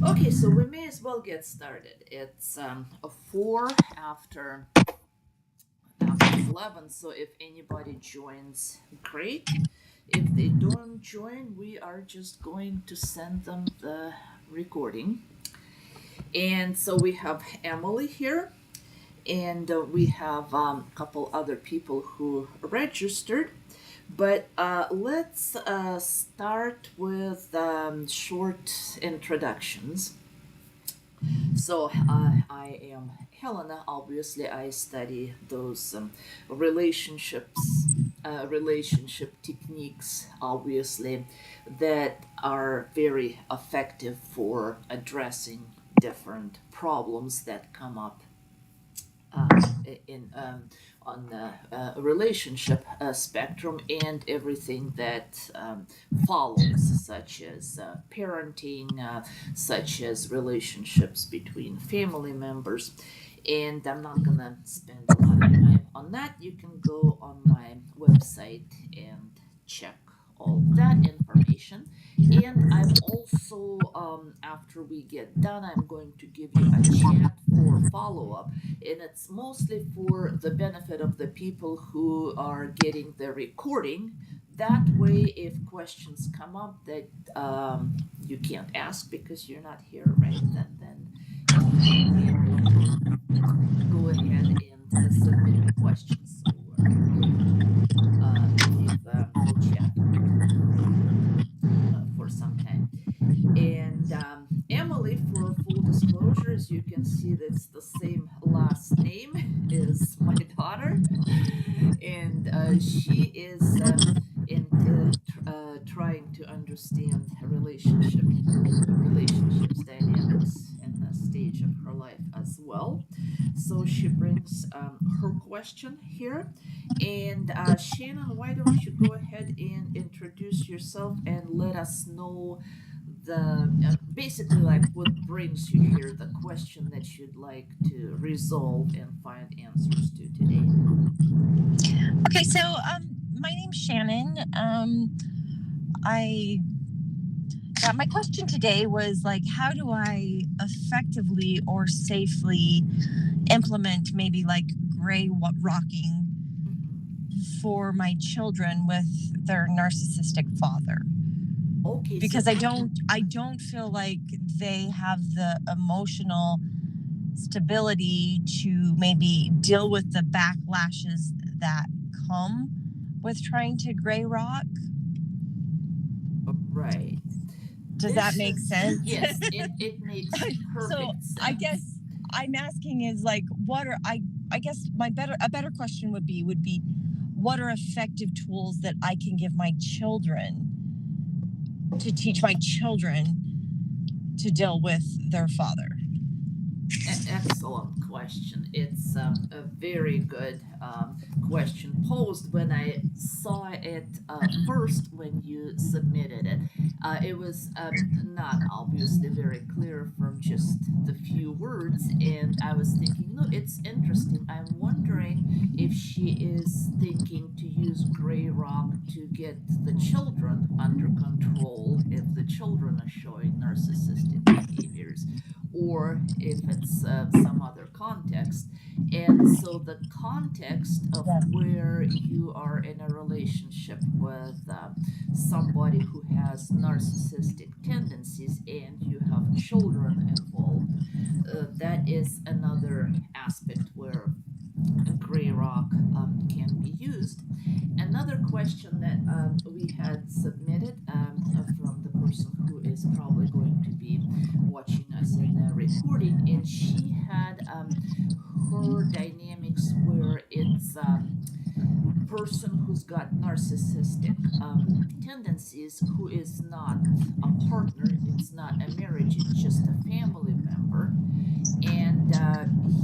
Okay, so we may as well get started. It's a 4 after 11, so if anybody joins, great. If they don't join, we are just going to send them the recording. And so we have Emily here, and we have a couple other people who registered. But let's start with short introductions. So I am Helena. Obviously, I study those relationship techniques, obviously, that are very effective for addressing different problems that come up uh, in on the relationship spectrum and everything that follows, such as parenting, such as relationships between family members. And I'm not gonna spend a lot of time on that. You can go on my website and check all that information. And I'm also, after we get done, I'm going to give you a chat for follow up, and it's mostly for the benefit of the people who are getting the recording. That way, if questions come up that you can't ask because you're not here, right? Then you will be able to go ahead and submit the questions. So I'm going to leave the chat for some time. And Emily, for full disclosure, as you can see, that's the same last name as my daughter, and she is trying to understand relationships dynamics in the stage of her life as well. So she brings her question here. And Shannon, why don't you go ahead and introduce yourself and let us know the basically like what brings you here, the question that you'd like to resolve and find answers to today. Okay, so my name's Shannon. I my question today was like, how do I effectively or safely implement maybe like gray rocking Hmm. for my children with their narcissistic father? Okay, so Because I don't feel like they have the emotional stability to maybe deal with the backlashes that come with trying to gray rock. right. Does that This make is, sense? yes, it makes So perfect I sense. guess I'm asking is like what are I guess my better a better question would be what are effective tools that I can give my children to teach my children to deal with their father? Excellent question. It's a very good question posed. When I saw it first when you submitted it, it was not obviously very clear from just the few words, and I was thinking, no, it's interesting. I'm wondering if she is thinking to use gray rock to get the children under control if the children are showing narcissistic behaviors, or if it's some other context. And so the context of Yeah. where you are in a relationship with somebody who has narcissistic tendencies and you have children involved, that is another aspect where a gray rock can be used. Another question that we had submitted from the person who is probably going to be watching us in the recording, and she had her dynamics where it's person who's got narcissistic tendencies who is not a partner, it's not a marriage, it's just a family member, and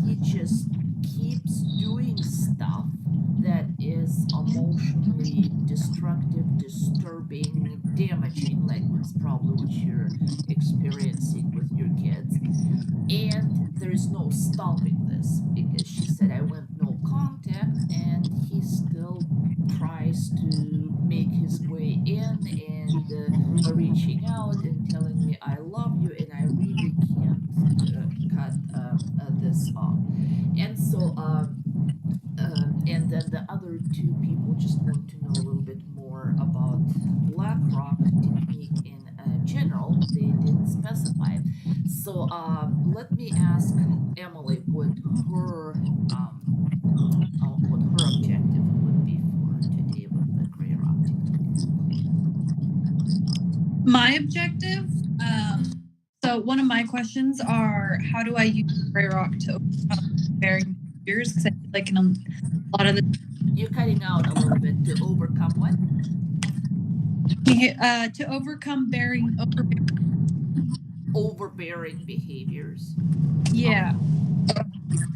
he just keeps doing stuff that is emotionally destructive, disturbing, damaging, like what's probably what you're experiencing with your kids. And there's no stopping this because she said, I went no contact, and he still tries to make his way in and reaching out and telling me, I love you. And I didn't specify. So let me ask Emily what her objective would be for today with the gray rock technique. My objective, so one of my questions are, how do I use gray rock to overcome bearing fears? Because I feel like in a lot of the You're cutting out a little bit. To overcome what? to overcome Overbearing behaviors. yeah,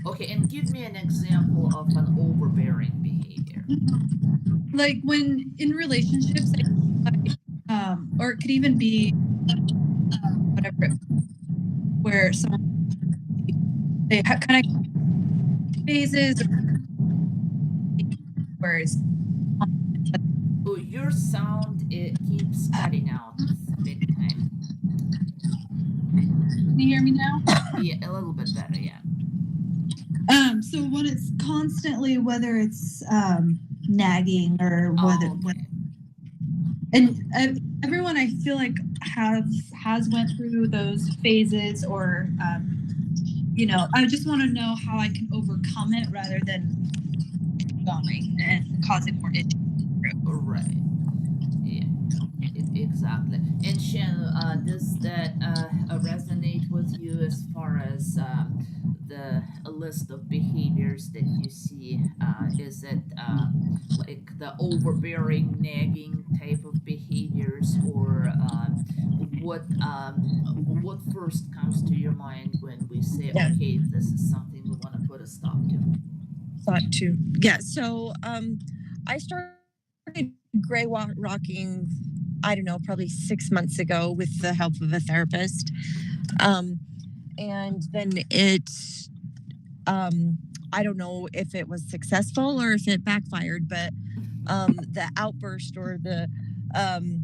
Okay, and give me an example of an overbearing behavior. like when in relationships, or it could even be whatever, where someone they kind of phases or whereas Oh, your sound, it keeps cutting out big time. can you hear me now? Yeah, a little bit better, yeah. So when it's constantly, whether it's nagging or Okay. and everyone I feel like has went through those phases, or I just want to know how I can overcome it rather than going and causing more issues. Right. Yeah. Exactly. And Shannon, does that resonate with you as far as the list of behaviors that you see? Is it like the overbearing, nagging type of behaviors, or what first comes to your mind when we say, Yeah. okay, this is something we want to put a stop to? So I started gray rocking, I don't know, probably 6 months ago with the help of a therapist. And then I don't know if it was successful or if it backfired, but the outburst or um,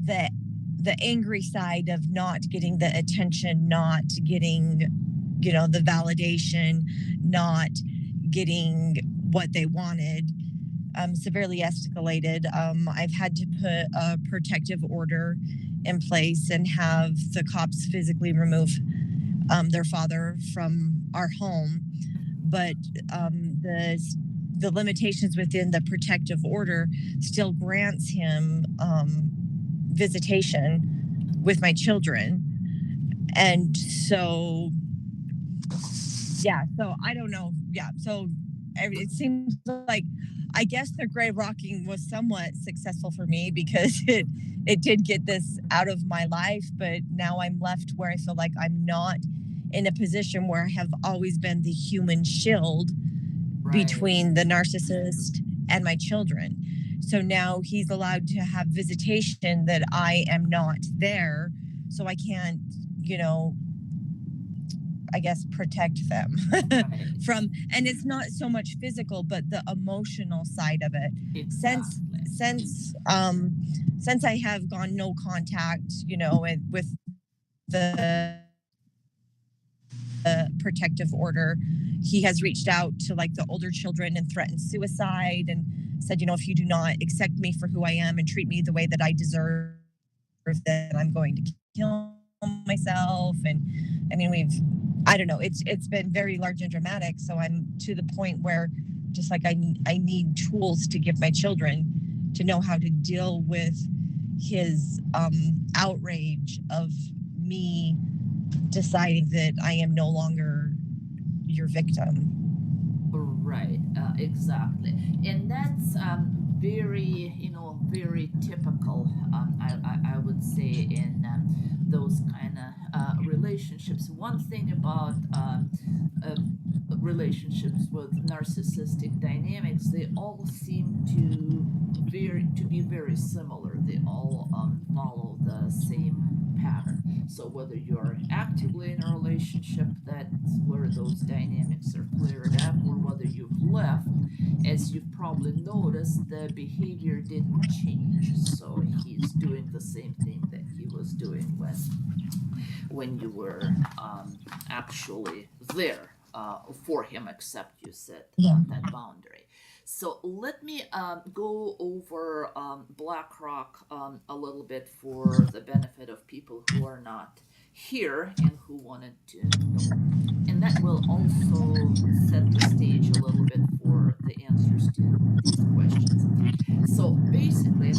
the the angry side of not getting the attention, not getting, the validation, not getting what they wanted, severely escalated. I've had to put a protective order in place and have the cops physically remove their father from our home. But the limitations within the protective order still grants him visitation with my children. And so, yeah, so I don't know. Yeah, so it seems like, I guess the gray rocking was somewhat successful for me because it did get this out of my life, but now I'm left where I feel like I'm not in a position where I have always been the human shield between the narcissist and my children. So now he's allowed to have visitation that I am not there, so I can't, I guess, protect them from, and it's not so much physical, but the emotional side of it. Exactly. Since I have gone no contact, with the protective order, he has reached out to like the older children and threatened suicide and said, if you do not accept me for who I am and treat me the way that I deserve, then I'm going to kill myself. And I mean, I don't know, it's been very large and dramatic. So I'm to the point where just like I need tools to give my children to know how to deal with his outrage of me deciding that I am no longer your victim. Right, exactly, and that's very typical. I would say in those kind of relationships. One thing about uh, relationships with narcissistic dynamics, they all seem to be very similar. They all follow the same pattern. So whether you're actively in a relationship, that's where those dynamics are cleared up, or whether you've left, as you've probably noticed, the behavior didn't change. So he's doing the same thing that he was doing when you were actually there for him, except you set that boundary. So let me go over BlackRock a little bit for the benefit of people who are not here and who wanted to know. And that will also set the stage a little bit for the answers to these questions. So basically,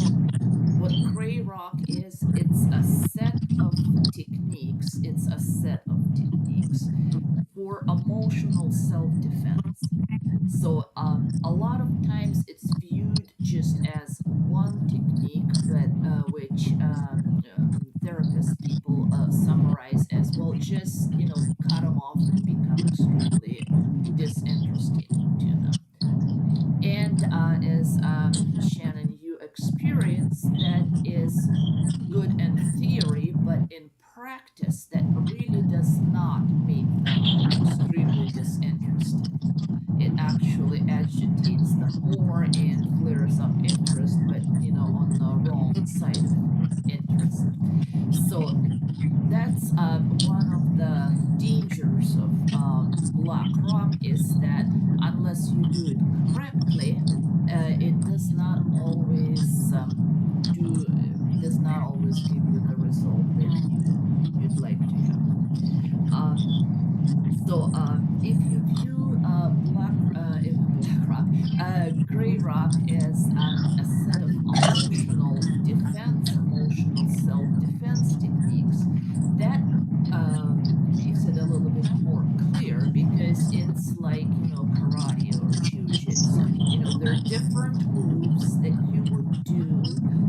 what gray rock is, it's a set of techniques for emotional self-defense. So a lot of times it's viewed just as one technique, but which therapist people summarize as, well, just cut them off and become extremely disinteresting to them. And as Shannon, you experience, that is good in theory, but in practice, that really does not make them extremely disinterested. It actually agitates them more and flares up interest, but on the wrong side of interest. So that's one of the dangers of black rock, is that unless you do it correctly, it do does not always give you the result that you'd like to have. Um, so if you view black rock, gray rock as a set of emotional self-defense techniques, that makes it a little bit more clear, because it's like karate or jiu-jitsu. There are different moves that you would do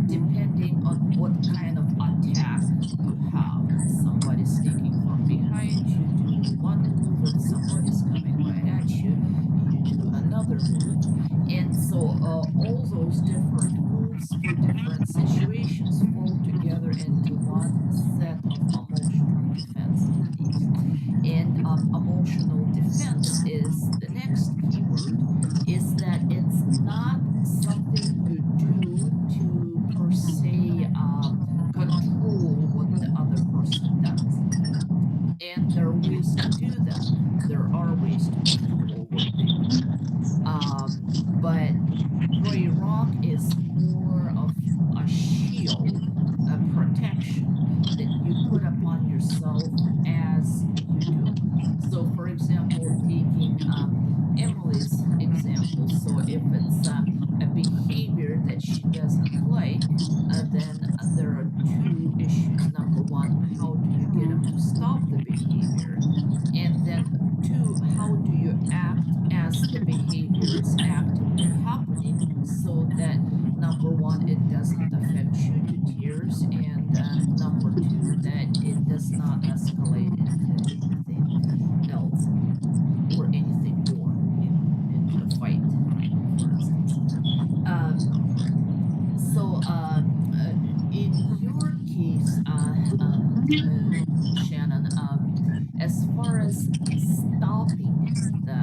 depending on what kind of attack you have. If somebody's sneaking from behind, you do one move. If somebody's coming right at you, you do another move. And so all those different moves for different situations fall together into one set of emotional defense techniques. And emotional defense is the next keyword, is that it's not something you do to, per se, control what the other person does. And there are ways to do that. There are ways to control what they do. But gray rock is more of a shield, a protection that you put upon yourself as you do. So, for example, taking Emily's example, so if it's a behavior that she doesn't like, then there are two issues. Number one, how do you get them to stop the behavior? And then two, how do you act as the behavior is actively happening, so that number one, it doesn't affect you to tears, and number two, that it does not escalate into anything else, or anything more, into a fight, for instance. Um, so, in your case, Shannon, as far as stopping the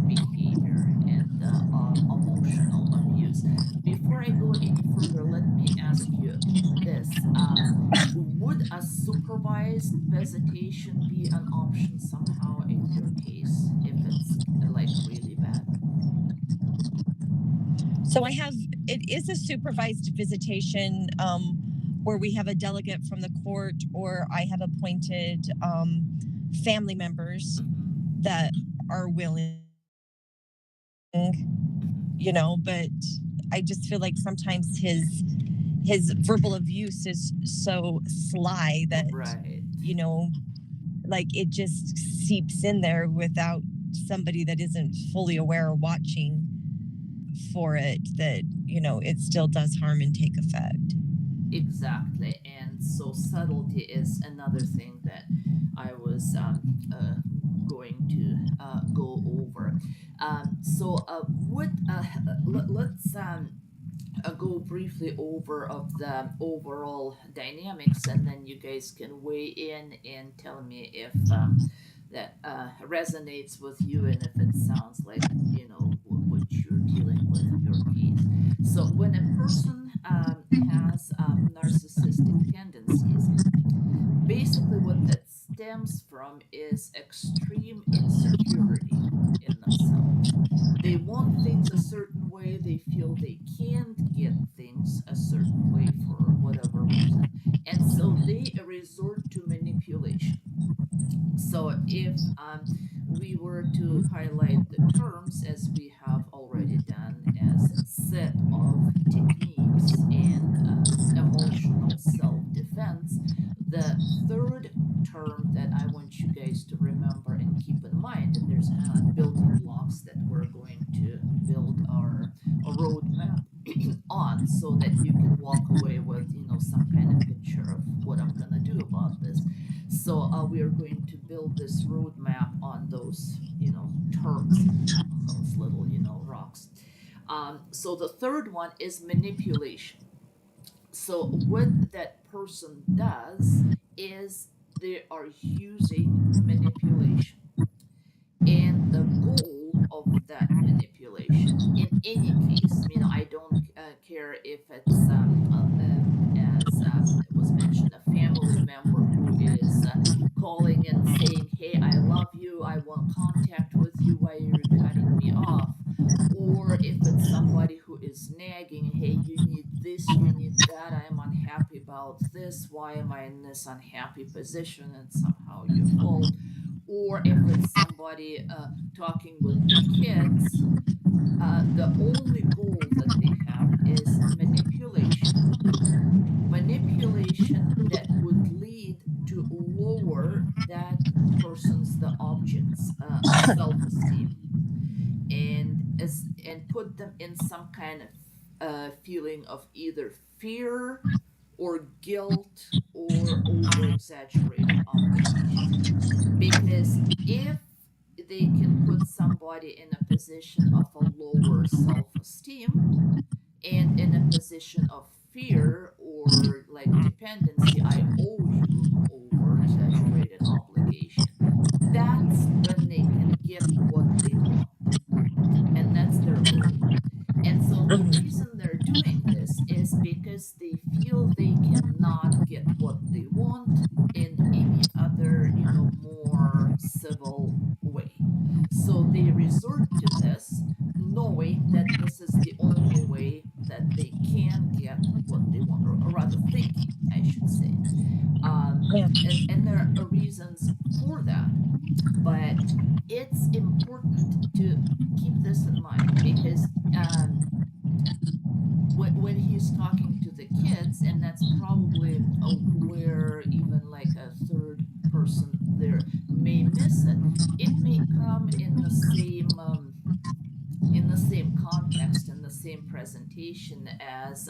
behavior and the emotional abuse, before I go any further, let me ask you this. Would a supervised visitation be an option somehow in your case if it's like really bad? So it is a supervised visitation where we have a delegate from the court, or I have appointed family members Mm-hmm. that are willing, Mm-hmm. but I just feel like sometimes his verbal abuse is so sly that, Right. you know, like it just seeps in there without somebody that isn't fully aware or watching for it, that, it still does harm and take effect. Exactly. And so subtlety is another thing that I was going to go over. So what let's go briefly over of the overall dynamics, and then you guys can weigh in and tell me if that resonates with you, and if it sounds like what you're dealing with in your case. So when a person has narcissistic tendencies, basically what that stems from is extreme insecurity in themselves. They want things a certain way, way they feel they can't get things a certain way for whatever reason. And so they resort to manipulation. So if we were to highlight the terms, as we have already done, as a set of techniques and emotional self-defense, the third term that I want you guys to remember and keep in mind, and there's kind of building blocks that we're going to build our a roadmap on, so that you can walk away with, some kind of picture of what I'm gonna do about this. So we are going to build this roadmap on those, terms, on those little, rocks. So the third one is manipulation. So what that person does is they are using manipulation. And the goal of that manipulation, in any case, I don't care if it's, as it was mentioned, a family member who is calling and saying, hey, I love you, I want contact with you, why are you cutting me off? Or if it's somebody who is nagging, hey, you need this, you need that, I am unhappy about this, why am I in this unhappy position, and somehow your fault. Or if it's somebody talking with the kids, the only goal that they have is manipulation. Manipulation that would lead to lower that person's, the object's, self-esteem, and put them in some kind of feeling of either fear or guilt or over exaggerated obligation. Because if they can put somebody in a position of a lower self-esteem and in a position of fear or like dependency, I owe you, over exaggerated obligation, that's when they can get what they want. And that's their goal. And so the reason they're doing this is because they feel they cannot get what they want in any other, more civil way. So they resort to this, knowing that this is the only way that they can get what they want, or rather thinking, I should say. Yeah. And there are reasons for that. But it's important to keep this in mind, because when he's talking to the kids, and that's probably where even like a third person there may miss it, it may come in the same context, in the same presentation as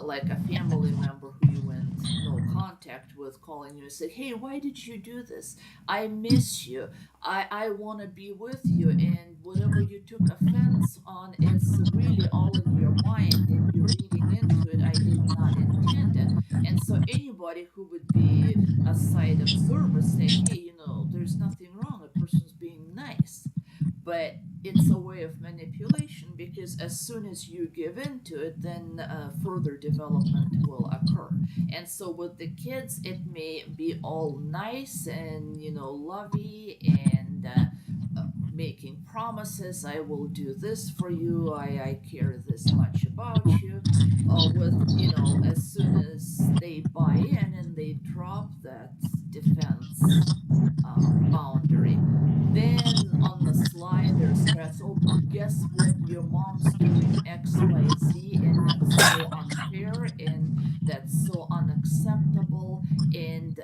like a family member who you went no contact with, calling you and said, hey, why did you do this? I miss you, I want to be with you, and whatever you took offense on is really all in your mind and you're reading into it, I did not intend it. And so anybody who would be a side observer say, hey, there's nothing wrong, a person's being nice. But it's a way of manipulation, because as soon as you give in to it, then further development will occur. And so with the kids, it may be all nice and, lovey, and making promises, I will do this for you, I care this much about you. With, as soon as they buy in and they drop that defense boundary, then on the slide there's threats. Oh, guess what? Your mom's doing XYZ, and that's so unfair, and that's so unacceptable, and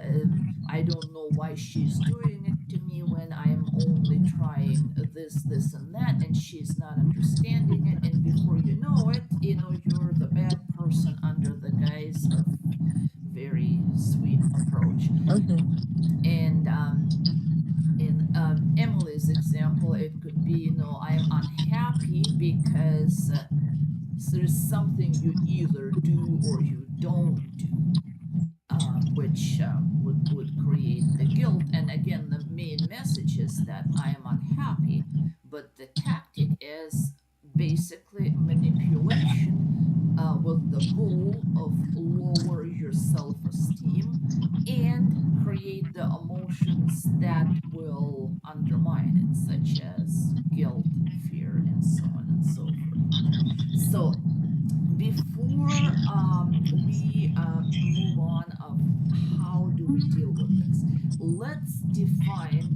I don't know why she's doing it to me when I'm only trying this, and that, and she's not understanding it. And before you know it, you're the bad person under the guise of very sweet approach. And in Emily's example, it could be, I'm unhappy because there's something you either do or you don't do, which would create the guilt. And again, the main message is that I am unhappy, but the tactic is basically manipulation, with the goal of lower your self-esteem and create the emotions that will undermine it, such as guilt, fear, and so on and so forth. move on of how do we deal with this. Let's define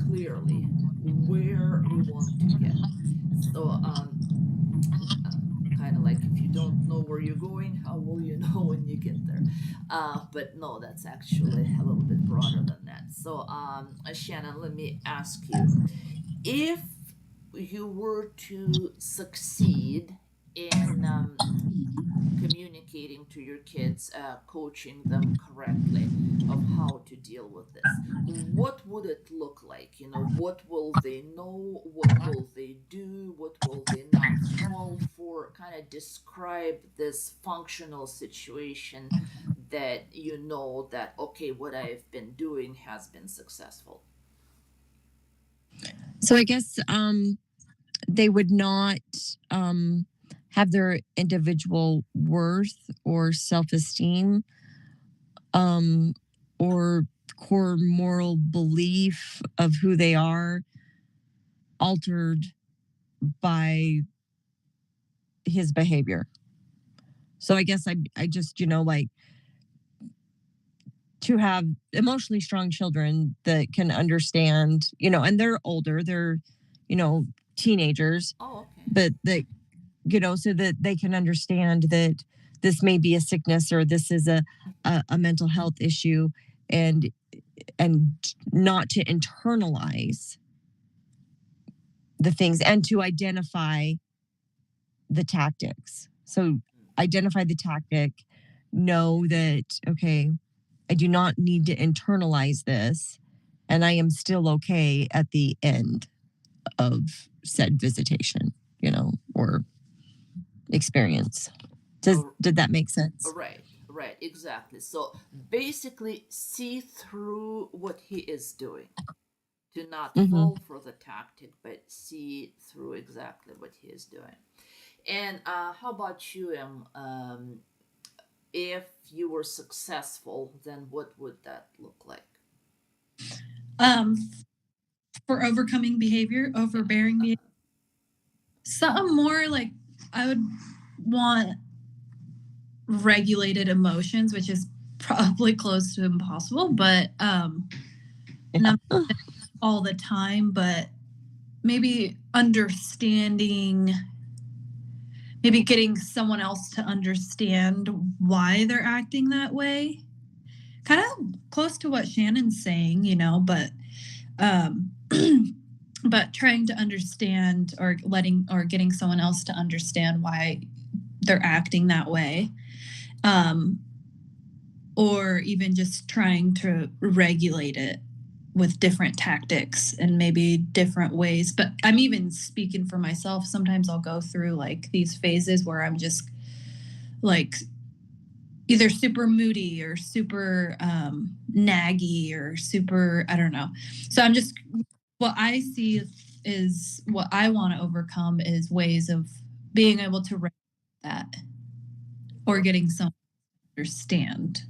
clearly where we want to get. So uh, kind of like if you don't know where you're going, how will you know when you get there? But no, that's actually a little bit broader than that. So, Shannon, let me ask you, if you were to succeed in communicating to your kids, coaching them correctly of how to deal with this, what would it look like? What will they know? What will they do? What will they not fall for? Kind of describe this functional situation that that, okay, what I've been doing has been successful. So I guess they would not have their individual worth or self-esteem um, or core moral belief of who they are altered by his behavior. So I guess I just, like to have emotionally strong children that can understand, and they're older, they're, teenagers, Oh, okay. but that, so that they can understand that this may be a sickness or this is a mental health issue, and and not to internalize the things and to identify the tactics. So identify the tactic, know that, okay, I do not need to internalize this, and I am still okay at the end of said visitation, or experience. Oh, Did that make sense? right, right, exactly. So basically, see through what he is doing. Do not Mm-hmm. fall for the tactic, but see through exactly what he is doing. And how about you, Em? If you were successful, then what would that look like? Um, for overcoming behavior, Yeah. overbearing behavior, Uh-huh. something more like I would want regulated emotions, which is probably close to impossible, but not Yeah. all the time, but maybe understanding, maybe getting someone else to understand why they're acting that way. Kind of close to what Shannon's saying, but um but trying to understand or getting someone else to understand why they're acting that way. Um or even just trying to regulate it with different tactics and maybe different ways. But I'm even speaking for myself. Sometimes I'll go through like these phases where I'm just like either super moody or super naggy or super, I don't know. So I'm just, what I see is what I want to overcome is ways of being able to regulate that or Okay. getting someone to understand.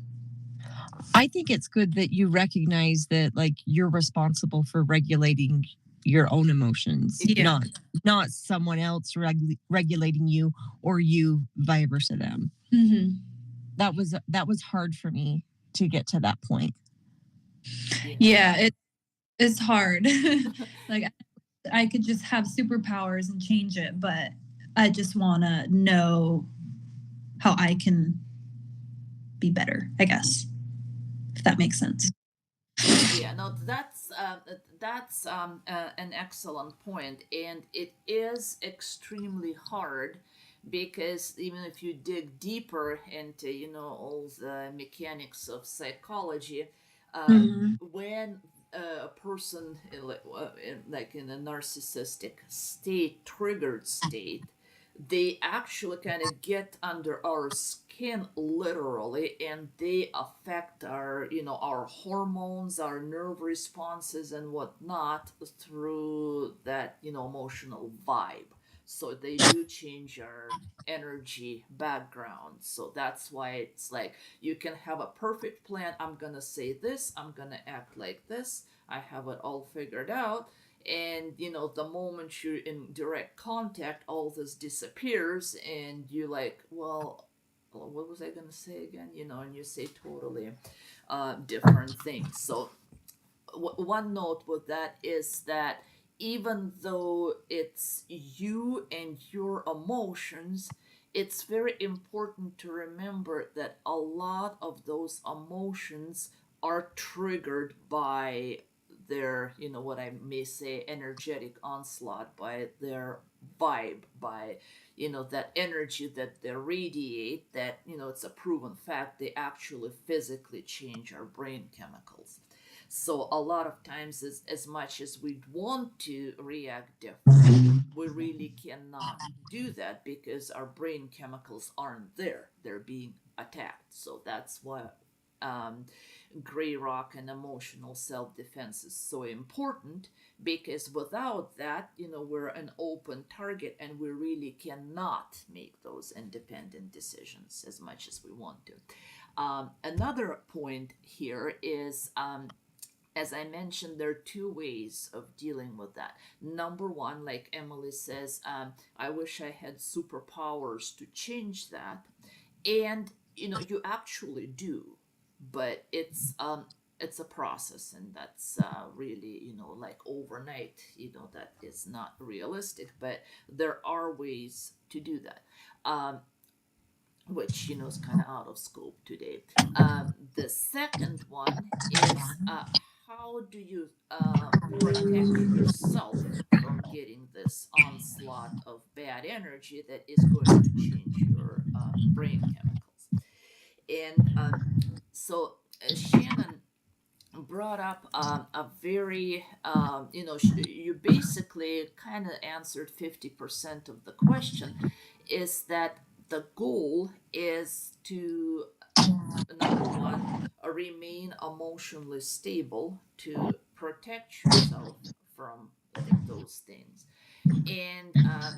I think it's good that you recognize that like you're responsible for regulating your own emotions, Yeah. not Exactly. someone else regulating you or you vice versa them. Mm-hmm. That was hard for me to get to that point. Yeah. Yeah, it's hard. Like I could just have superpowers and change it, but I just want to know how I can be better, I guess, if that makes sense. Yeah, no, that's an excellent point, and it is extremely hard because even if you dig deeper into all the mechanics of psychology, Mm-hmm. when a person like in a narcissistic state, triggered state, they actually kind of get under our skin literally, and they affect our hormones, our nerve responses and whatnot through that emotional vibe. So they do change our energy background. So that's why it's like you can have a perfect plan. I'm gonna say this, I'm gonna act like this, I have it all figured out. And the moment you're in direct contact, all this disappears, and you're like, well, what was I going to say again? And you say totally different things. So one note with that is that even though it's you and your emotions, it's very important to remember that a lot of those emotions are triggered by their, what I may say, energetic onslaught, by their vibe, by, that energy that they radiate, that, it's a proven fact, they actually physically change our brain chemicals. So a lot of times, as much as we want to react different, we really cannot do that because our brain chemicals aren't there. They're being attacked. So that's why um, gray rock and emotional self-defense is so important, because without that, we're an open target and we really cannot make those independent decisions as much as we want to. Another point here is, as I mentioned, there are two ways of dealing with that. Number one, like Emily says, I wish I had superpowers to change that. And you actually do, but it's a process, and that's really, like overnight. That is not realistic, but there are ways to do that. Which is kind of out of scope today. The second one is, how do you protect yourself from getting this onslaught of bad energy that is going to change your brain chemicals? And so Shannon brought up a very, you basically kind of answered 50% of the question, is that the goal is to, number one, remain emotionally stable to protect yourself from like those things. And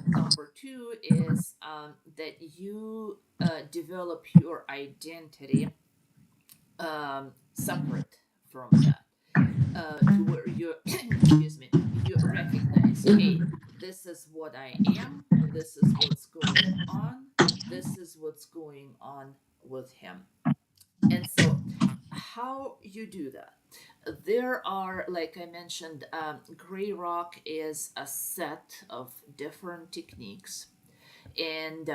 number two is that you develop your identity separate from that, to where you excuse me, you recognize, hey, this is what I am, this is what's going on, this is what's going on with him. And so how you do that, there are, like I mentioned, gray rock is a set of different techniques. And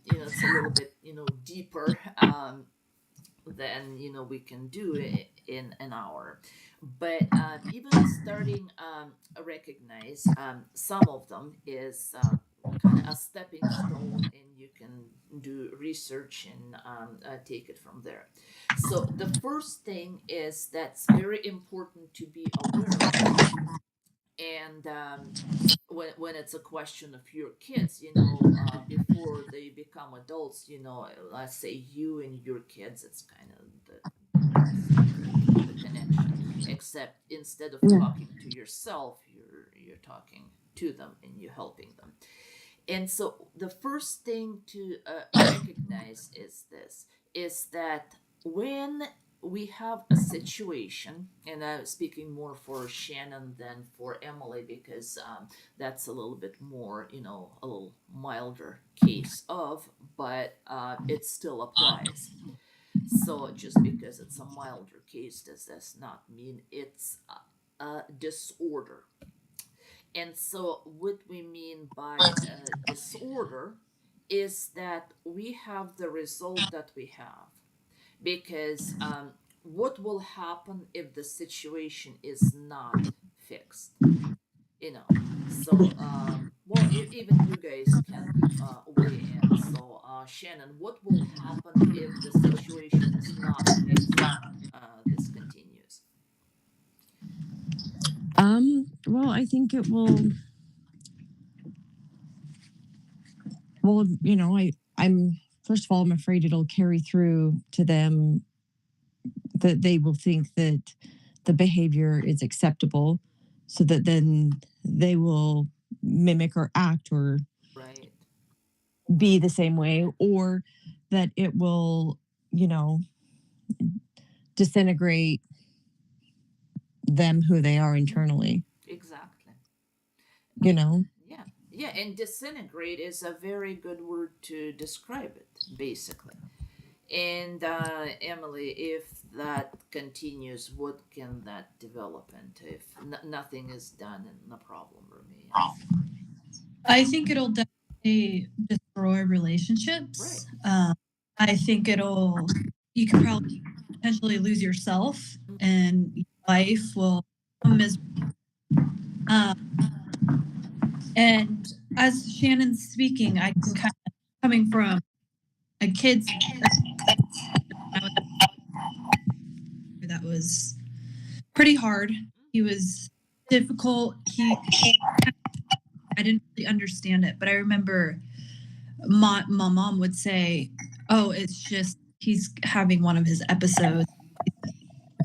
it's a little bit deeper than we can do it in an hour. But even starting, recognize, some of them is kind of a stepping stone, and you can do research and take it from there. So the first thing is, that's very important to be aware of. And when it's a question of your kids, before they become adults, let's say you and your kids, it's kind of the same thing, the connection, except instead of talking to yourself, you're talking to them and you're helping them. And so the first thing to recognize is this, is that when we have a situation, and I'm speaking more for Shannon than for Emily, because that's a little bit more, a little milder case of, but it still applies. So just because it's a milder case, does not mean it's a disorder. And so, what we mean by disorder is that we have the result that we have, because what will happen if the situation is not fixed? You know, so well, even you guys can weigh in. So, Shannon, what will happen if the situation is not fixed? This continues. Well, I think it will. Well, I'm first of all, I'm afraid it'll carry through to them, that they will think that the behavior is acceptable, so that then they will mimic or act or Right. be the same way, or that it will, you know, disintegrate them, who they are internally, Exactly. you know? Yeah, yeah, and disintegrate is a very good word to describe it, basically. And Emily, if that continues, what can that develop into if nothing is done and the problem remains? I think it'll definitely destroy Right. relationships. I think you could probably potentially lose yourself and your life will become miserable. Um, and as Shannon's speaking, I can kind of, coming from a kid's that was pretty hard. He was difficult. I didn't really understand it, but I remember my mom would say, "Oh, it's just he's having one of his episodes."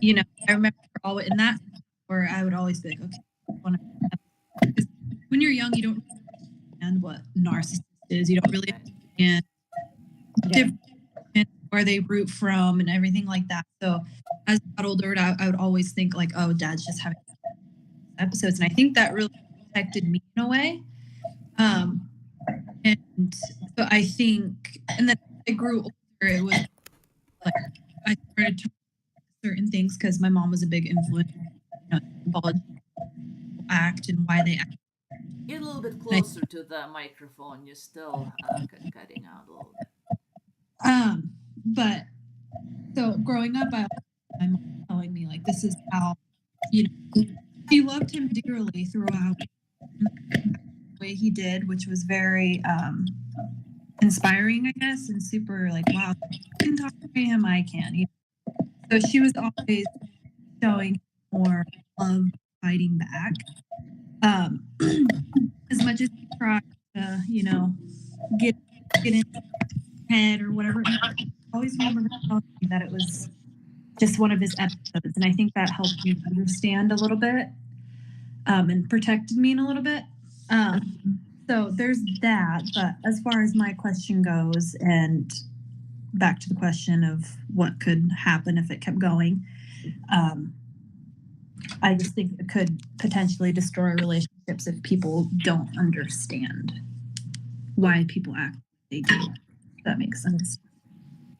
I remember always in that where I would always be like, "Okay, one of his episodes." 'Cause when you're young, you don't understand what narcissist is. You don't really Right. understand Yeah. different where they root from and everything like that. So as I got older, I would always think like, "Oh, Dad's just having episodes," and I think that really protected me in a way. Um, and so I think, and then I grew older. It was like I started to certain things because my mom was a big influence, involved act and why they act. Get a little bit And closer to the microphone. You're still cutting out a little bit. but so growing up, my mom telling me like this is how you know she loved him dearly throughout the way he did, which was very inspiring, I guess, and super like wow, you can talk to him, I can. So she was always showing more love, fighting back. Um, as much as he tried to, get get in his head or whatever. I always remember her telling me that it was just one of his episodes, and I think that helped me understand a little bit, and protected me in a little bit. So there's that. But as far as my question goes, and back to the question of what could happen if it kept going, um, I just think it could potentially destroy relationships if people don't understand why people act like they do. If that makes sense.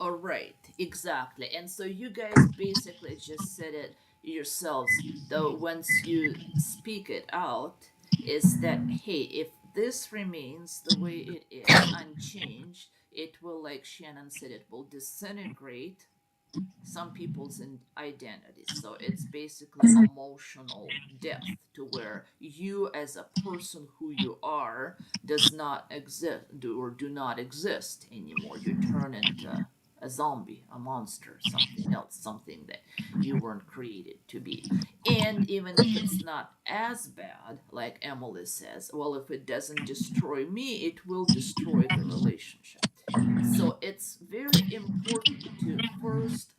All right, exactly. And so you guys basically just said it yourselves, though, once you speak it out, is that, hey, if this remains the way it is, unchanged, it will, like Shannon said, it will disintegrate some people's identities. So it's basically emotional death to where you as a person who you are does not exist or do not exist anymore. You turn into a zombie, a monster, something else, something that you weren't created to be. And even if it's not as bad, like Emily says, well, if it doesn't destroy me, it will destroy the relationship. So it's very important to first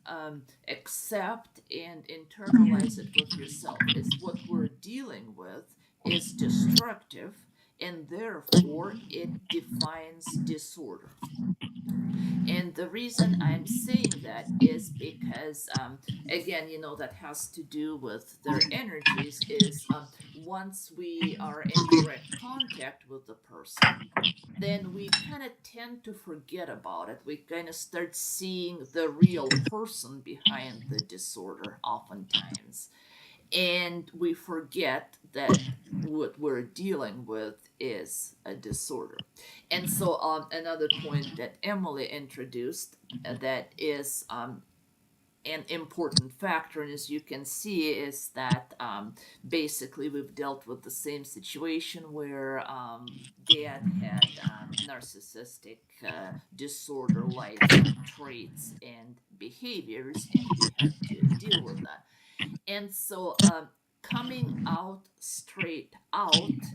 accept and internalize it with yourself. Is what we're dealing with is destructive, and therefore it defines disorder. And the reason I'm saying that is because, again, that has to do with their energies. Is once we are in direct contact with the person, then we kind of tend to forget about it. We kind of start seeing the real person behind the disorder, oftentimes. And we forget that what we're dealing with is a disorder. And so, another point that Emily introduced that is an important factor, and as you can see, is that basically we've dealt with the same situation where dad had narcissistic disorder like traits and behaviors, and we had to deal with that. And so, coming out straight out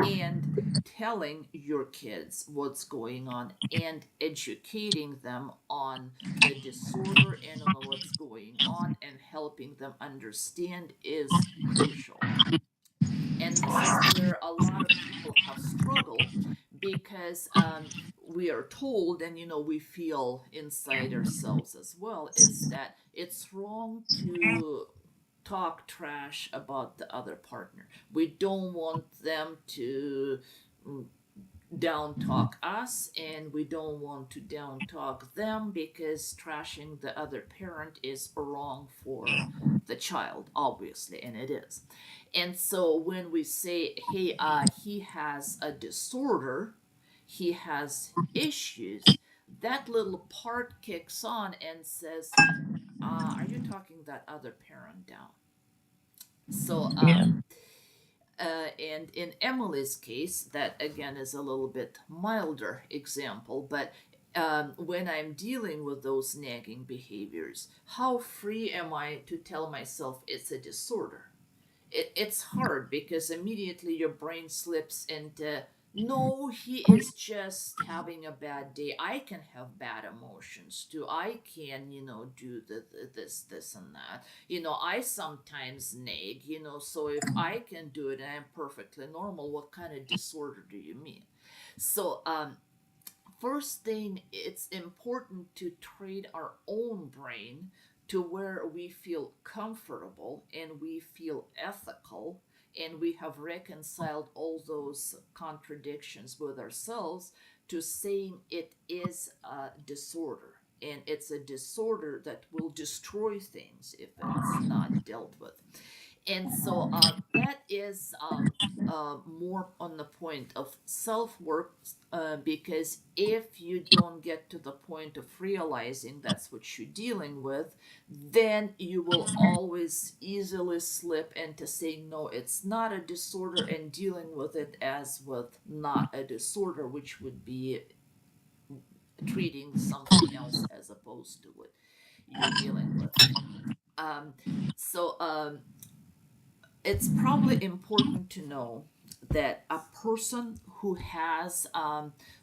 and telling your kids what's going on and educating them on the disorder and on what's going on and helping them understand is crucial. And this is where a lot of people have struggled because we are told, and we feel inside ourselves as well, is that it's wrong to talk trash about the other partner. We don't want them to down talk us, and we don't want to down talk them because trashing the other parent is wrong for the child, obviously, and it is. And so when we say, hey, he has a disorder, he has issues, that little part kicks on and says, are you talking that other parent down? So Yeah. and in Emily's case, that again is a little bit milder example, but when I'm dealing with those nagging behaviors, how free am I to tell myself it's a disorder? It's hard because immediately your brain slips into, no, he is just having a bad day. I can have bad emotions too. I can, do this and that. I sometimes nag, so if I can do it and I'm perfectly normal, what kind of disorder do you mean? So first thing, it's important to train our own brain to where we feel comfortable and we feel ethical and we have reconciled all those contradictions with ourselves to saying it is a disorder, and it's a disorder that will destroy things if it's not dealt with. And so that is more on the point of self work, because if you don't get to the point of realizing that's what you're dealing with, then you will always easily slip into saying, no, it's not a disorder, and dealing with it as with not a disorder, which would be treating something else as opposed to what you're dealing with. Um, so it's probably important to know that a person who has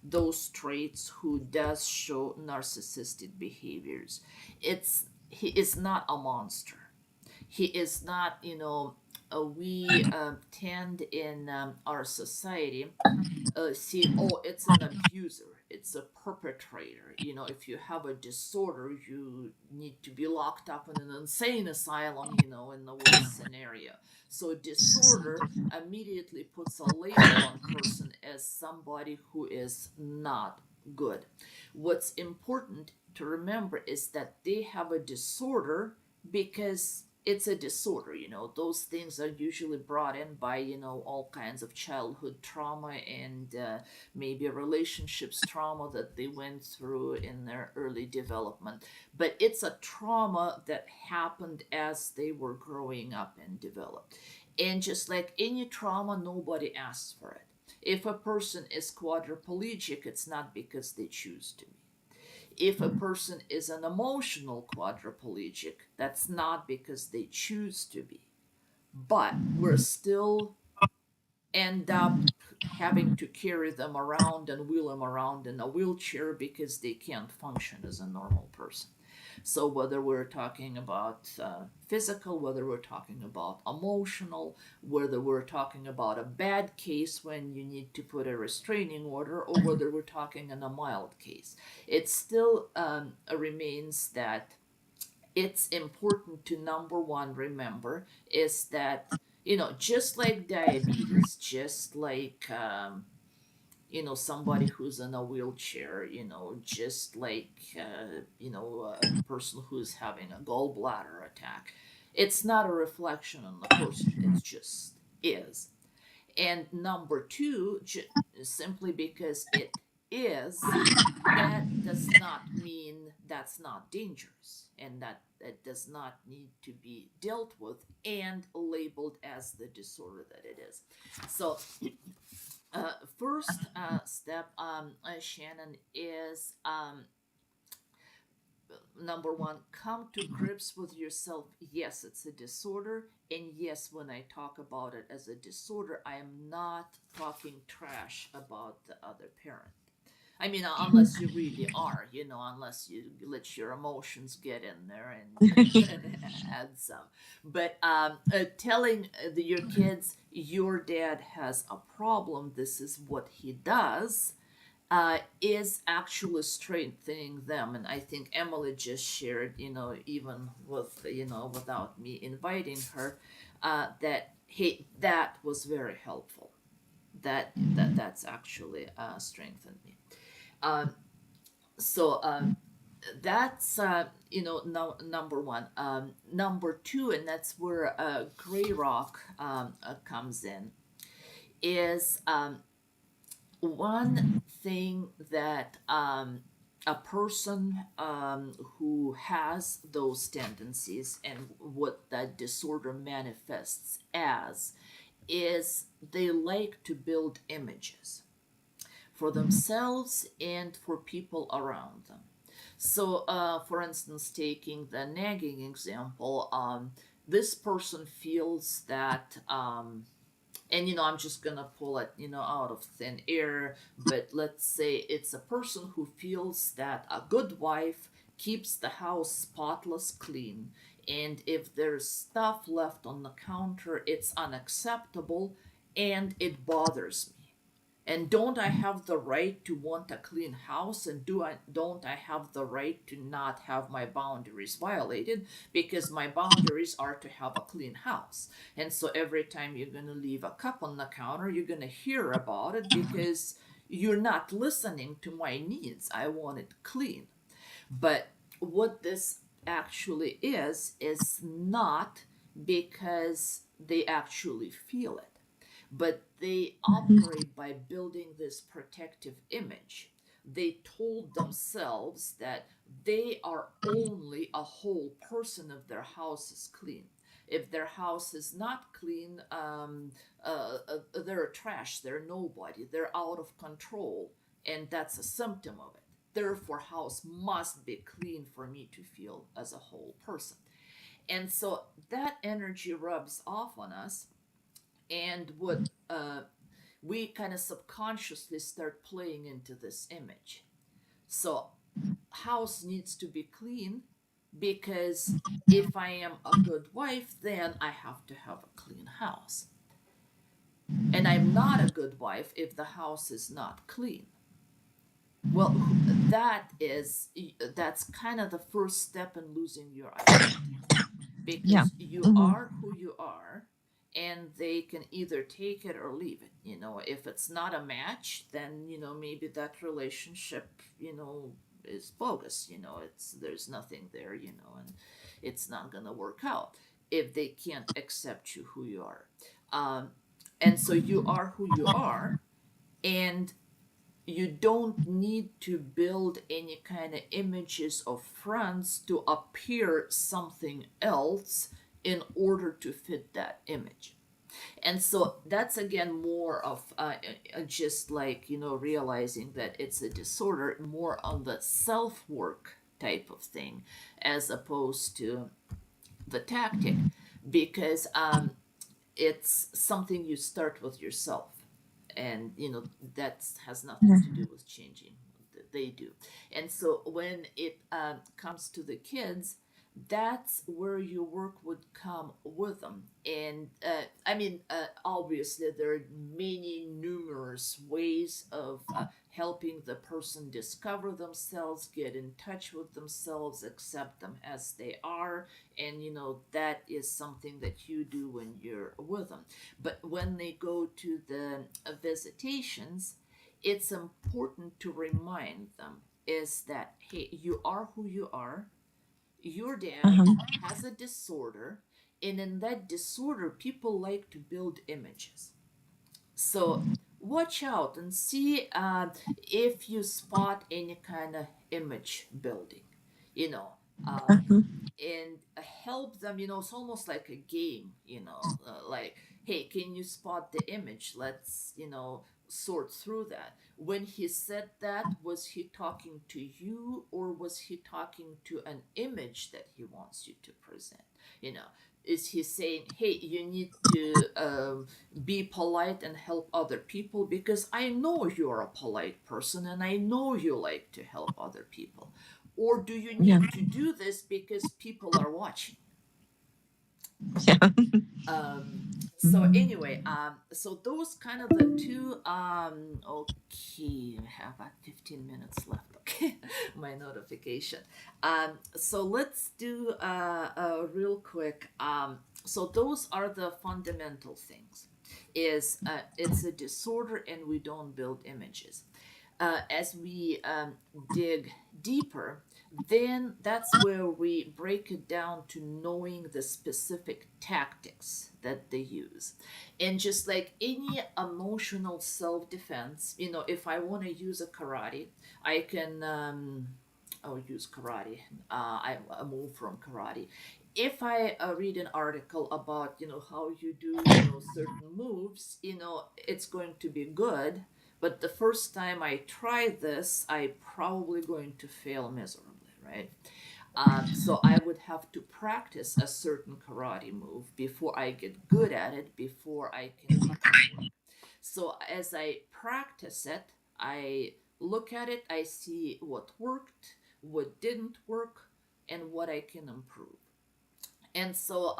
those traits, who does show narcissistic behaviors, he is not a monster. He is not, we tend in our society see, oh, it's an abuser, it's a perpetrator. If you have a disorder, you need to be locked up in an insane asylum, in the worst scenario. So disorder immediately puts a label on person as somebody who is not good. What's important to remember is that they have a disorder because it's a disorder. Those things are usually brought in by all kinds of childhood trauma and maybe relationships trauma that they went through in their early development, but it's a trauma that happened as they were growing up and developed. And just like any trauma, nobody asks for it. If a person is quadriplegic, it's not because they choose to be. If a person is an emotional quadriplegic, that's not because they choose to be. But we're still end up having to carry them around and wheel them around in a wheelchair because they can't function as a normal person. So, whether we're talking about physical, whether we're talking about emotional, whether we're talking about a bad case when you need to put a restraining order, or whether we're talking in a mild case, it still remains that it's important to, number one, remember is that, just like diabetes, just like somebody who's in a wheelchair, just like a person who's having a gallbladder attack, it's not a reflection on the person, it's just is. And number two, simply because it is, that does not mean that's not dangerous, and that it does not need to be dealt with and labeled as the disorder that it is. So first step, Shannon, is number one, come to grips with yourself. Yes, it's a disorder, and yes, when I talk about it as a disorder, I am not talking trash about the other parent. I mean, unless you really are, unless you let your emotions get in there and add some. But telling your kids, your dad has a problem, this is what he does, is actually strengthening them. And I think Emily just shared, even with, without me inviting her, that hey, that was very helpful. That's actually strengthened me. Um, so that's no, number one. Number two, and that's where gray rock comes in, is one thing that a person who has those tendencies and what that disorder manifests as is they like to build images for themselves and for people around them. So, for instance, taking the nagging example, this person feels that and I'm just gonna pull it out of thin air, but let's say it's a person who feels that a good wife keeps the house spotless clean, and if there's stuff left on the counter it's unacceptable and it bothers me. And don't I have the right to want a clean house? And don't I have the right to not have my boundaries violated? Because my boundaries are to have a clean house. And so every time you're going to leave a cup on the counter, you're going to hear about it because you're not listening to my needs. I want it clean. But what this actually is not because they actually feel it, but they operate by building this protective image. They told themselves that they are only a whole person if their house is clean. If their house is not clean, they're trash, they're nobody, they're out of control, and that's a symptom of it. Therefore, house must be clean for me to feel as a whole person. And so that energy rubs off on us, and what we kind of subconsciously start playing into this image. So house needs to be clean because if I am a good wife, then I have to have a clean house. And I'm not a good wife if the house is not clean. Well, that's kind of the first step in losing your identity, Yeah. because you Hmm. are who you are, and they can either take it or leave it. If it's not a match, then maybe that relationship is bogus. It's there's nothing there, and it's not gonna work out if they can't accept you who you are. And so you are who you are, and you don't need to build any kind of images of friends to appear something else in order to fit that image. And so that's again more of just like realizing that it's a disorder, more on the self work type of thing as opposed to the tactic, because it's something you start with yourself, and that has nothing to do with changing. They do. And so when it comes to the kids, that's where your work would come with them. And I mean, obviously there are many numerous ways of helping the person discover themselves, get in touch with themselves, accept them as they are. And that is something that you do when you're with them. But when they go to the visitations, it's important to remind them is that, hey, you are who you are. Your dad Uh-huh. has a disorder, and in that disorder people like to build images. So watch out and see if you spot any kind of image building, you know um, Uh-huh. and help them. It's almost like a game, like, hey, can you spot the image? Let's sort through that. When he said that, was he talking to you, or was he talking to an image that he wants you to present? you know is he saying, hey, you need to be polite and help other people because I know you're a polite person and I know you like to help other people? Or do you Yeah. need to do this because people are watching? Yeah. um so anyway, so those kind of the two. Okay, we have about 15 minutes left. my notification. So let's do real quick. So those are the fundamental things. Is it's a disorder and we don't build images. As we dig deeper, then that's where we break it down to knowing the specific tactics that they use. And just like any emotional self defense, if I want to use a karate, I can. I'll use karate. I move from karate. If I read an article about how you do certain moves, it's going to be good, but the first time I try this, I probably going to fail miserably, right? So I would have to practice a certain karate move before I get good at it, before I can make it work. So as I practice it, I look at it, I see what worked, what didn't work, and what I can improve. And so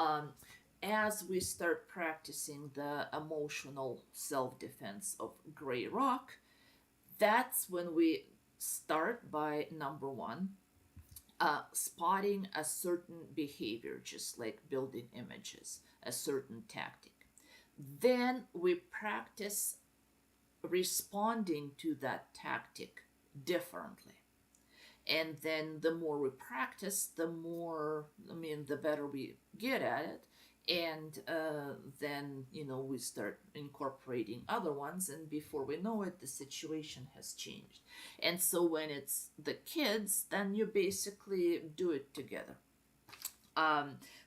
as we start practicing the emotional self defense of gray rock, that's when we start by number one, spotting a certain behavior, just like building images, a certain tactic. Then we practice responding to that tactic differently. And then the more we practice, the more, the better we get at it. And then, we start incorporating other ones. And before we know it, the situation has changed. And so when it's the kids, then you basically do it together.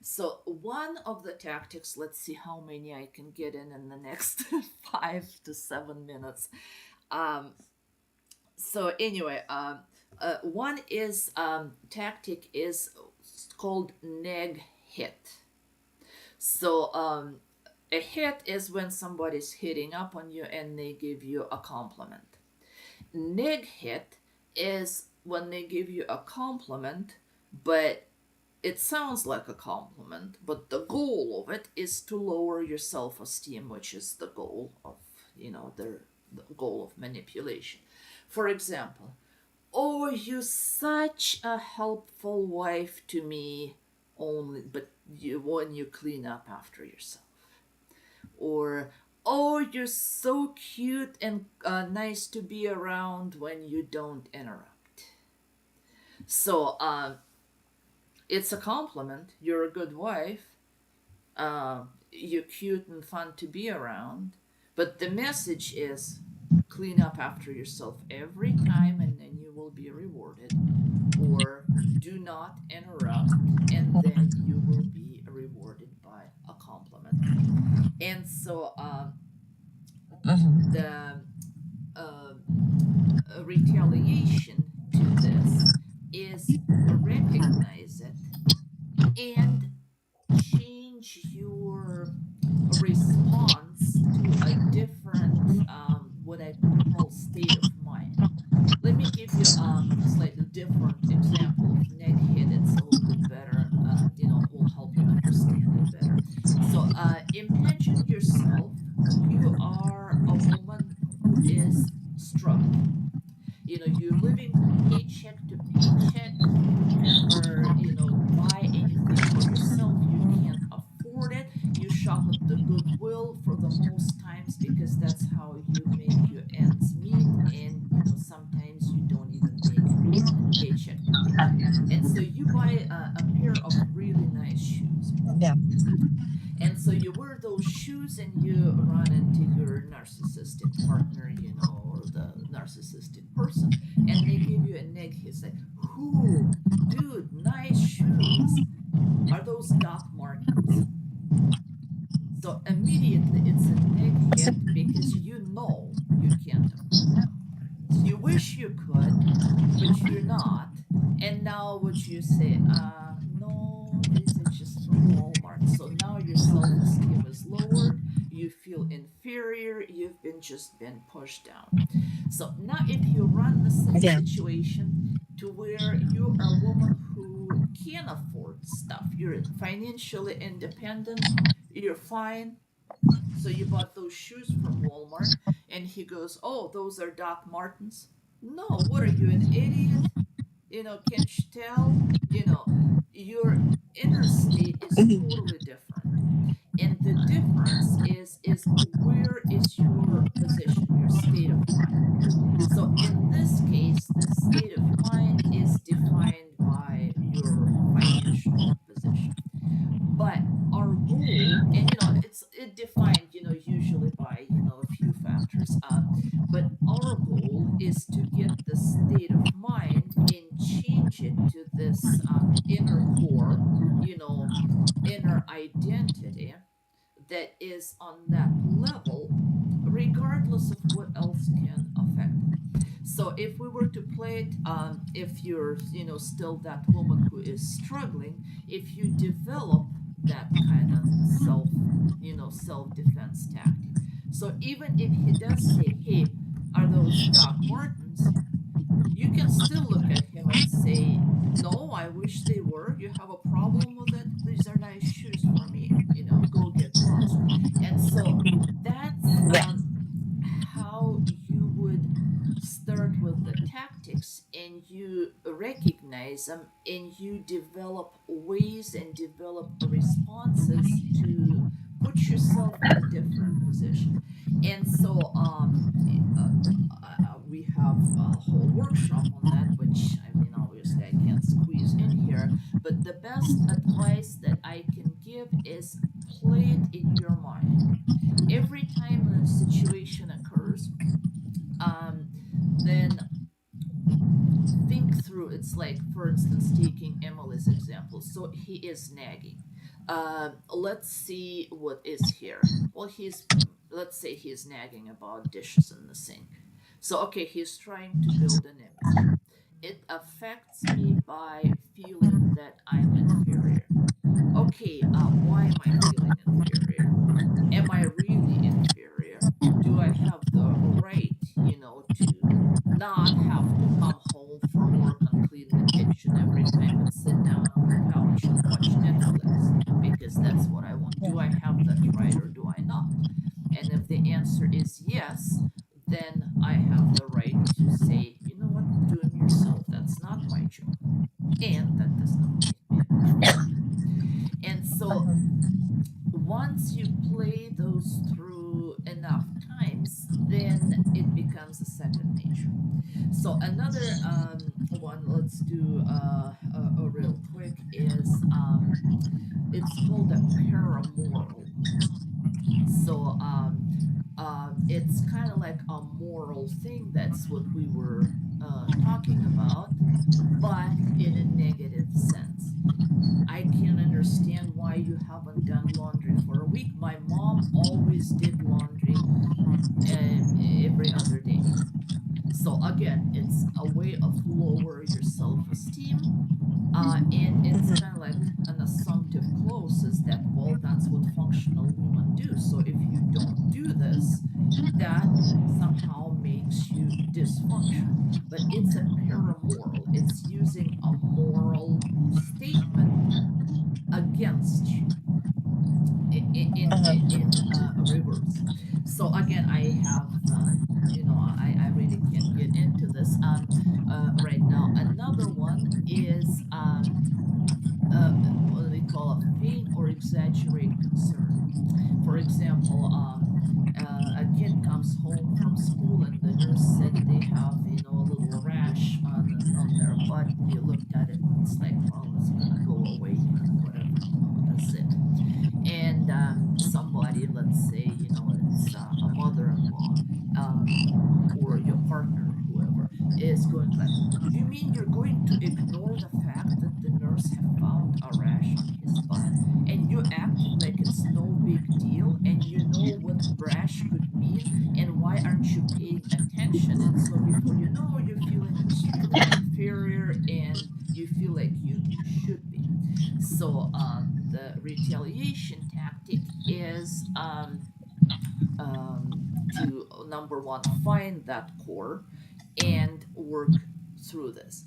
So one of the tactics, let's see how many I can get in the next 5 to 7 minutes. So anyway, one is tactic is called neg hit. So a hit is when somebody's hitting up on you and they give you a compliment. Neg hit is when they give you a compliment, but it sounds like a compliment, but the goal of it is to lower your self-esteem, which is the goal of, the goal of manipulation. For example, oh, you're such a helpful wife to me, only but when you clean up after yourself. Or, oh, you're so cute and nice to be around when you don't interrupt. So it's a compliment. You're a good wife. You're cute and fun to be around. But the message is clean up after yourself every time and then you will be rewarded. Or do not interrupt and then you will be rewarded by a compliment. And so the uh, retaliation to this is recognize it and change your response to a different, what I call state of mind. Let me give you a slightly different example of neg hit. It's a little bit better, will help you understand it better. So imagine yourself, you are a woman who is struggling. You're living paycheck to paycheck. You never, buy anything for yourself. You can't afford it. You shop at the Goodwill for the most times because that's how you make your ends meet. And, sometimes you don't even make it paycheck to paycheck. And so you buy a pair of really nice shoes. Yeah. And so you wear those shoes and you run into your narcissistic partner, or the narcissistic person, and they give you a neg hit. It's like, whoo, dude, nice shoes. Are those Doc Martens? So immediately it's a neg hit because you know you can't afford Doc Martens. You wish you could, but you're not. And now would you say, no, these are just from Walmart. So now your self-esteem is lowered. You feel inferior. You've been pushed down. So now if you run the same Yeah. situation to where you are a woman who can afford stuff, you're financially independent, you're fine. So you bought those shoes from Walmart, and he goes, oh, those are Doc Martens. No, what are you, an idiot? Can't you tell? Your inner state is totally different. And the difference is where is your position, your state of mind. So in this case, the state of mind is defined by your financial position. But our goal, and it defined, usually by a few factors. But our goal is to get the state of mind and change it to this inner core, you know, inner identity that is on that level, regardless of what else can affect it. So if we were to play it, if you're still that woman who is struggling, if you develop that kind of self-defense tactic. So even if he does say, hey, are those Doc Martens, you can still look at him and say, no, I wish they were. You have a problem with it? These are nice shoes for me. Go get lost. And so that's how you would start with the tactics, and you recognize them, and you develop ways and develop responses to put yourself in a different position. And so we have a whole workshop on that, which, I mean, obviously I can't squeeze in here, but the best advice that I can give is play it in your mind. Every time a situation occurs, um, then think through. It's like, for instance, taking Emily's example. So he is nagging. Let's see what is here. Well, let's say he's nagging about dishes in the sink. So, okay, he's trying to build an image. It affects me by feeling that I'm inferior. Okay, why am I feeling inferior? Am I really inferior? Do I have the right, to not have to come home from work and clean the kitchen every time and sit down on the couch and watch Netflix because that's what I want? Do I have that right or do I not? And if the answer is yes, then I have the right to say, you know what, do them yourself. That's not my job. And that does not make me an inferior. And so once you play those through enough times, then it becomes a second nature. So another one, let's do a real quick, is it's called a paramoral. So it's kind of like a moral thing. That's what we were talking about, but in a negative sense. I can't understand why you haven't done laundry for a week. My mom always did laundry every other day. So again, it's a way of lower your self-esteem, and it's kind of like an assumptive clause is that, well, that's what functional women do. So if you don't do this, that somehow makes you dysfunctional. But it's a paramoral. It's using a moral statement against you in reverse. So again, I have I really can't get into this right now. Another one is what do they call a feign or exaggerate concern. For example, a kid comes home from school and the nurse said they have a little rash on their butt, and you looked at it and it's like, well, it's gonna go away, whatever, that's it. And somebody, let's say, it's a mother-in-law, or your partner, whoever, is going like, you mean you're going to ignore the fact that the nurse have found a rash on his butt, and you acting like it's no big deal, and you know what rash could mean, and why aren't you paying attention? And so before you know, you're feeling extremely inferior, and you feel like you should be. So the retaliation tactic is to, number one, find that core and work through this.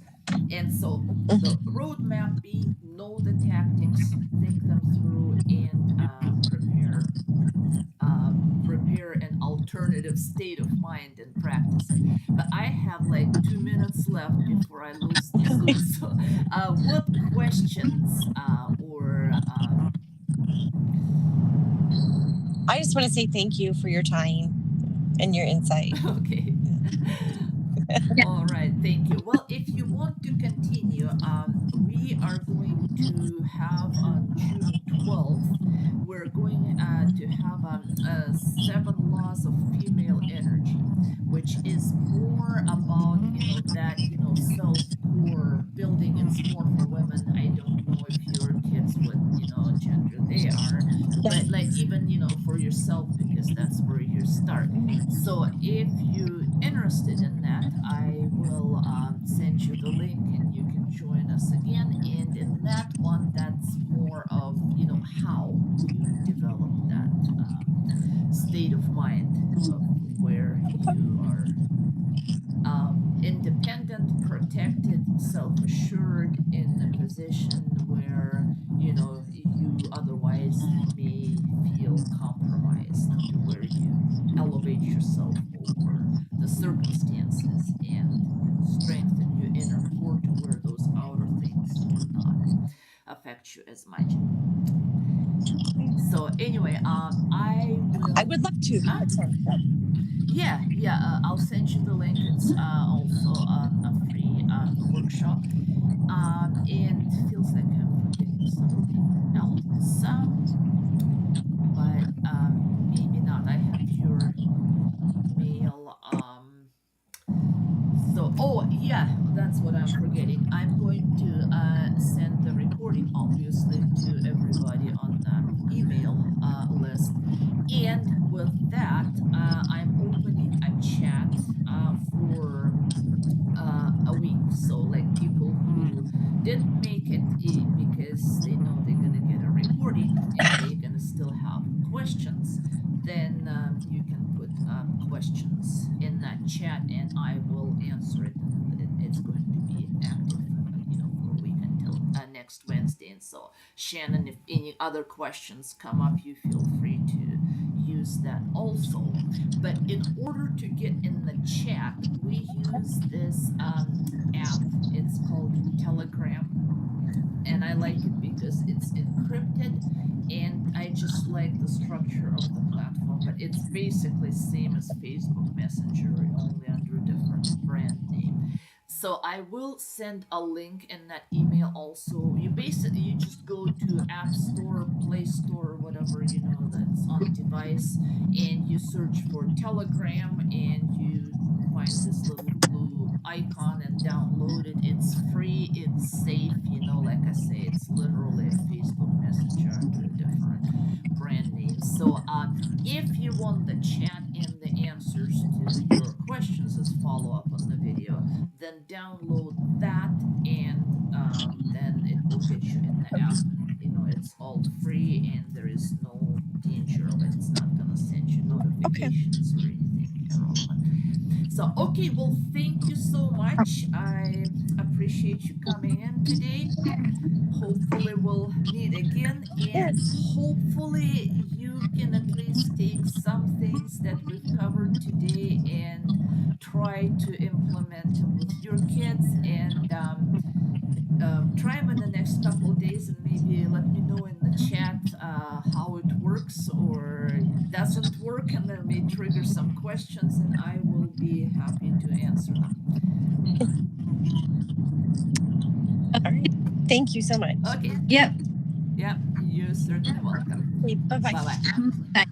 And so the roadmap being, know the tactics, think them through, and prepare an alternative alternative state of mind and practice it. But I have like 2 minutes left before I lose the Zoom. So, what questions I just want to say thank you for your time and your insight. Okay. All right, thank you. Well, if you want to continue, we are going to have on June 12th, we're going to have 7 laws of female energy, which is more about, that, self-core building. It's more for women. I don't know if your kids, what, gender they are, but like even, for yourself, because that's where you start. So if you're interested in that, I will send you the link and you can join us again. And in that one, that's more of, how you develop that state of mind of where you are independent, protected, self-assured in a position where, you otherwise may feel compromised, to where you elevate yourself over the circumstances and strengthen your inner core to where those outer things will not affect you as much. So anyway, I would love to attend. Yeah, I'll send you the link. It's also a free workshop. And feels like I'm forgetting something else, but maybe not. I have your mail. So, oh yeah, that's what I'm forgetting. I'm going to send the recording, obviously, to everybody on the email list. And with that, I'm opening a chat for a week. So, like people who didn't make it because they know they're gonna get a recording and they're gonna still have questions, then you can put questions in that chat and I will answer it. And it's going to be active, for a week until next Wednesday. And so, Shannon, if any other questions come up, you feel free to use that also. But in order to get in the chat, we use this app. It's called Telegram, and I like it because it's encrypted, and I just like the structure of the platform. But it's basically same as Facebook Messenger, only under a different brand name. So I will send a link in that email also. You just go to App Store, Play Store, whatever that's on device, and you search for Telegram, and you find this little blue icon and download it. It's free, it's safe, like I say, it's literally a Facebook Messenger under a different brand name. So if you want the chat and the answers to your questions as follow-up on the video, then download that, and then it will get you in the app, and it's all free and there is no danger of it. It's not gonna send you notifications or anything irrelevant. So okay, well, thank you so much. I appreciate you coming in today. Hopefully we'll meet again, and hopefully you can at least take some things that we've covered today and try to implement them with your kids, and try them in the next couple of days, and maybe let me know in the chat how it works or doesn't work, and then may trigger some questions, and I will be happy to answer them. All right. Thank you so much. Okay. Yep. Yep. You're certainly welcome. Okay, bye-bye. Bye-bye. Bye.